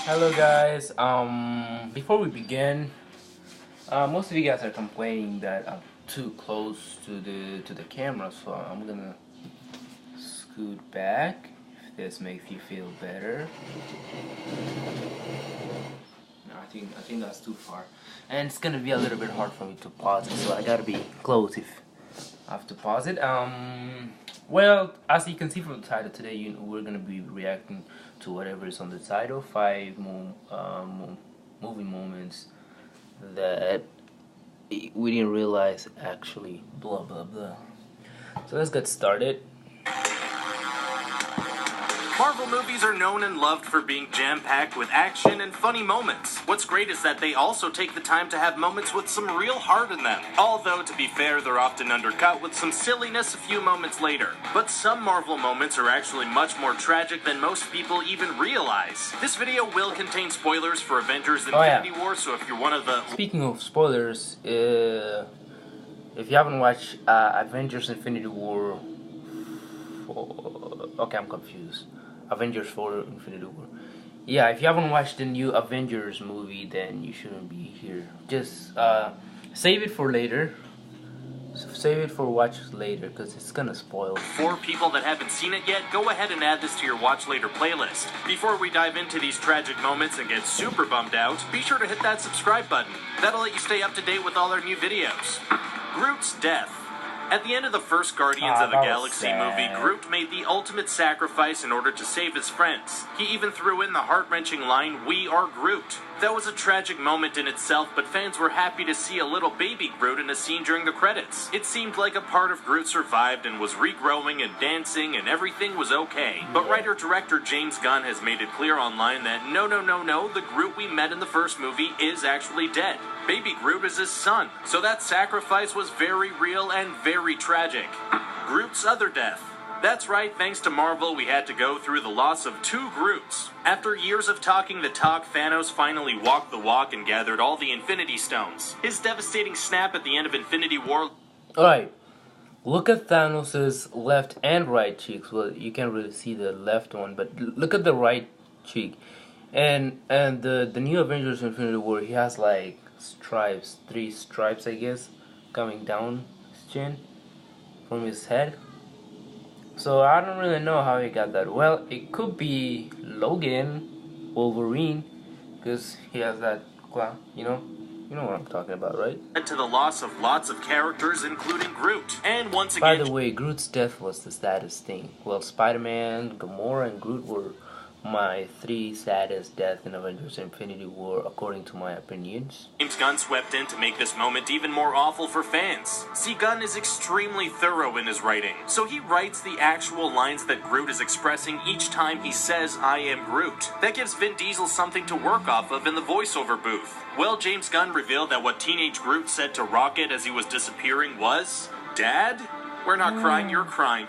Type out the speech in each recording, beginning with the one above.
Hello guys. Before we begin, most of you guys are complaining that I'm too close to the camera, so I'm gonna scoot back. If this makes you feel better. No, I think that's too far, and it's gonna be a little bit hard for me to pause it, so I gotta be close if I have to pause it. Well, as you can see from the title today, we're gonna be reacting to whatever is on the title. Movie moments that we didn't realize actually blah blah blah. So let's get started. Marvel movies are known and loved for being jam-packed with action and funny moments. What's great is that they also take the time to have moments with some real heart in them. Although, to be fair, they're often undercut with some silliness a few moments later. But some Marvel moments are actually much more tragic than most people even realize. This video will contain spoilers for Avengers Infinity War, so if you're one of the... Speaking of spoilers, if you haven't watched Avengers Infinity War... Okay, I'm confused. Avengers 4 Infinity War. Yeah, if you haven't watched the new Avengers movie, then you shouldn't be here. Just save it for later. Save it for watch later, because it's gonna spoil. For people that haven't seen it yet, go ahead and add this to your watch later playlist. Before we dive into these tragic moments and get super bummed out, be sure to hit that subscribe button. That'll let you stay up to date with all our new videos. Groot's death. At the end of the first Guardians of the Galaxy movie, Groot made the ultimate sacrifice in order to save his friends. He even threw in the heart-wrenching line, "We are Groot." That was a tragic moment in itself, but fans were happy to see a little baby Groot in a scene during the credits. It seemed like a part of Groot survived and was regrowing and dancing and everything was okay. But writer-director James Gunn has made it clear online that no, the Groot we met in the first movie is actually dead. Baby Groot is his son, so that sacrifice was very real and very tragic. Groot's other death. That's right, thanks to Marvel, we had to go through the loss of 2 Groots. After years of talking the talk, Thanos finally walked the walk and gathered all the Infinity Stones. His devastating snap at the end of Infinity War... Alright, look at Thanos' left and right cheeks. Well, you can't really see the left one, but look at the right cheek. And the new Avengers Infinity War, he has like stripes, 3 stripes I guess, coming down his chin from his head. So I don't really know how he got that. Well, it could be Logan, Wolverine, because he has that claw, you know what I'm talking about, right? To the loss of lots of characters, including Groot. And once again... By the way, Groot's death was the saddest thing. Well, Spider-Man, Gamora, and Groot were my 3 saddest deaths in Avengers Infinity War, according to my opinions. James Gunn swept in to make this moment even more awful for fans. See, Gunn is extremely thorough in his writing, so he writes the actual lines that Groot is expressing each time he says, "I am Groot." That gives Vin Diesel something to work off of in the voiceover booth. Well, James Gunn revealed that what teenage Groot said to Rocket as he was disappearing was, "Dad? We're not crying, you're crying."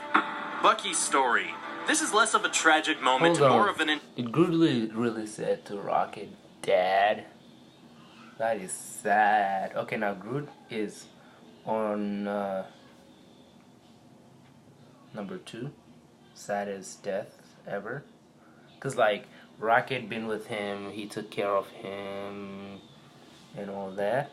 Bucky's story. This is less of a tragic moment and more of an... Did Groot really said to Rocket, "Dad"? That is sad. Okay, now Groot is on number 2, saddest death ever. Cause like Rocket been with him, he took care of him, and all that.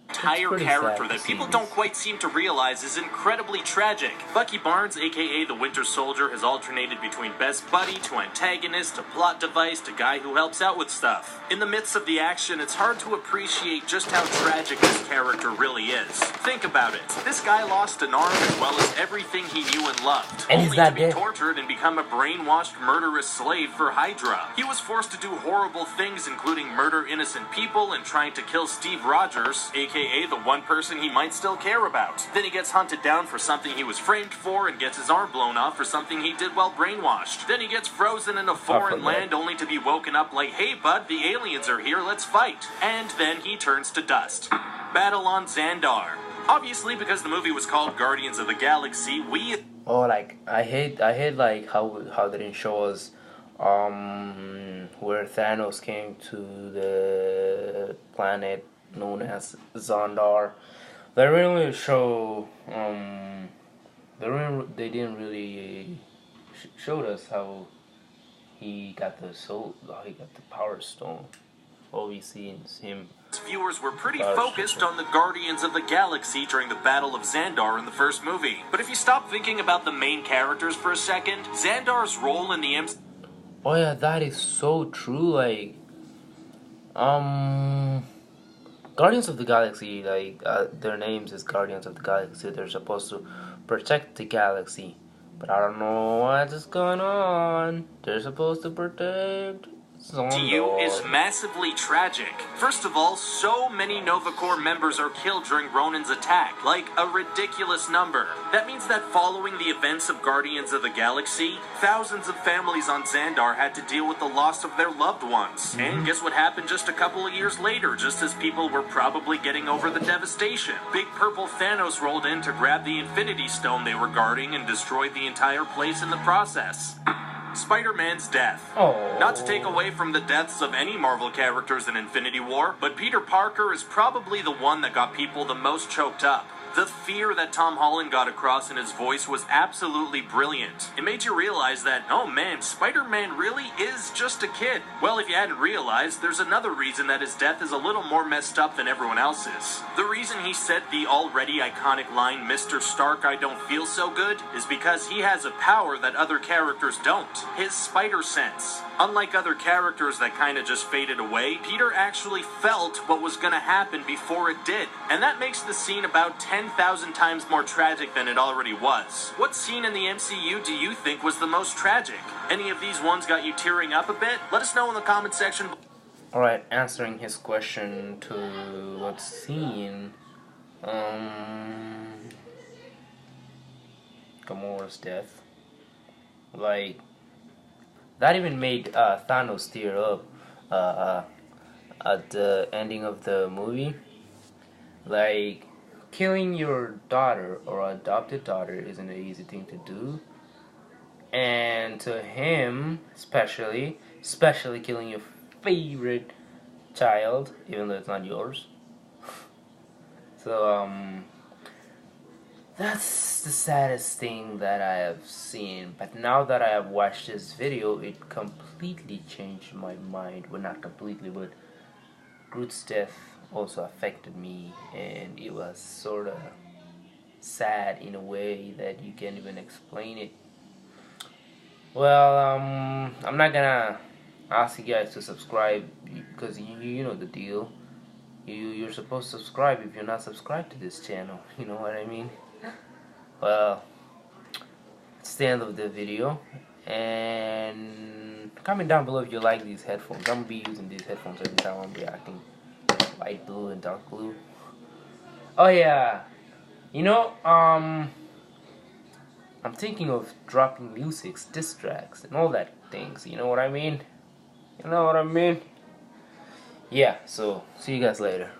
Entire character that people don't quite seem to realize is incredibly tragic. Bucky Barnes, aka the Winter Soldier, has alternated between best buddy to antagonist to plot device to guy who helps out with stuff. In the midst of the action, it's hard to appreciate just how tragic this character really is. Think about it. This guy lost an arm as well as everything he knew and loved, and only to be tortured and become a brainwashed, murderous slave for Hydra. He was forced to do horrible things, including murder innocent people and trying to kill Steve Rogers, aka the one person he might still care about. Then he gets hunted down for something he was framed for and gets his arm blown off for something he did while brainwashed. Then he gets frozen in a foreign land only to be woken up like, "Hey bud, the aliens are here, let's fight." And then he turns to dust. Battle on Xandar. Obviously, because the movie was called Guardians of the Galaxy, like I hate like how they didn't show us where Thanos came to the planet known as Xandar. They really show they didn't really showed us how he got the soul. Oh, he got the Power Stone. All we see is him. Viewers were pretty focused on the Guardians of the Galaxy during the Battle of Xandar in the first movie. But if you stop thinking about the main characters for a second, Xandar's role in the MCU... Oh yeah, that is so true. Like, Guardians of the Galaxy, like, their names is Guardians of the Galaxy. They're supposed to protect the galaxy. But I don't know what's going on. They're supposed to protect MCU is massively tragic. First of all, so many Nova Corps members are killed during Ronin's attack, like a ridiculous number. That means that following the events of Guardians of the Galaxy, thousands of families on Xandar had to deal with the loss of their loved ones. And guess what happened just a couple of years later, just as people were probably getting over the devastation? Big Purple Thanos rolled in to grab the Infinity Stone they were guarding and destroyed the entire place in the process. Spider-Man's death. Oh. Not to take away from the deaths of any Marvel characters in Infinity War, but Peter Parker is probably the one that got people the most choked up. The fear that Tom Holland got across in his voice was absolutely brilliant. It made you realize that, oh man, Spider-Man really is just a kid. Well, if you hadn't realized, there's another reason that his death is a little more messed up than everyone else's. The reason he said the already iconic line, "Mr. Stark, I don't feel so good," is because he has a power that other characters don't. His spider sense. Unlike other characters that kinda just faded away, Peter actually felt what was gonna happen before it did. And that makes the scene about 10,000 times more tragic than it already was. What scene in the MCU do you think was the most tragic? Any of these ones got you tearing up a bit? Let us know in the comment section. Alright, answering his question to what scene, Gamora's death. Like, that even made Thanos tear up at the ending of the movie. Like, killing your daughter or adopted daughter isn't an easy thing to do. And to him, especially killing your favorite child, even though it's not yours. So, that's the saddest thing that I have seen. But now that I have watched this video, it completely changed my mind. Well, not completely, but Groot's death also affected me, and it was sort of sad in a way that you can't even explain it. Well, I'm not gonna ask you guys to subscribe because you know the deal. You're supposed to subscribe if you're not subscribed to this channel. You know what I mean? Well, it's the end of the video, and comment down below if you like these headphones. I'm gonna be using these headphones every time I'm reacting. Light blue and dark blue. Oh yeah, you know, I'm thinking of dropping music, diss tracks, and all that things. You know what I mean? You know what I mean? Yeah. So see you guys later.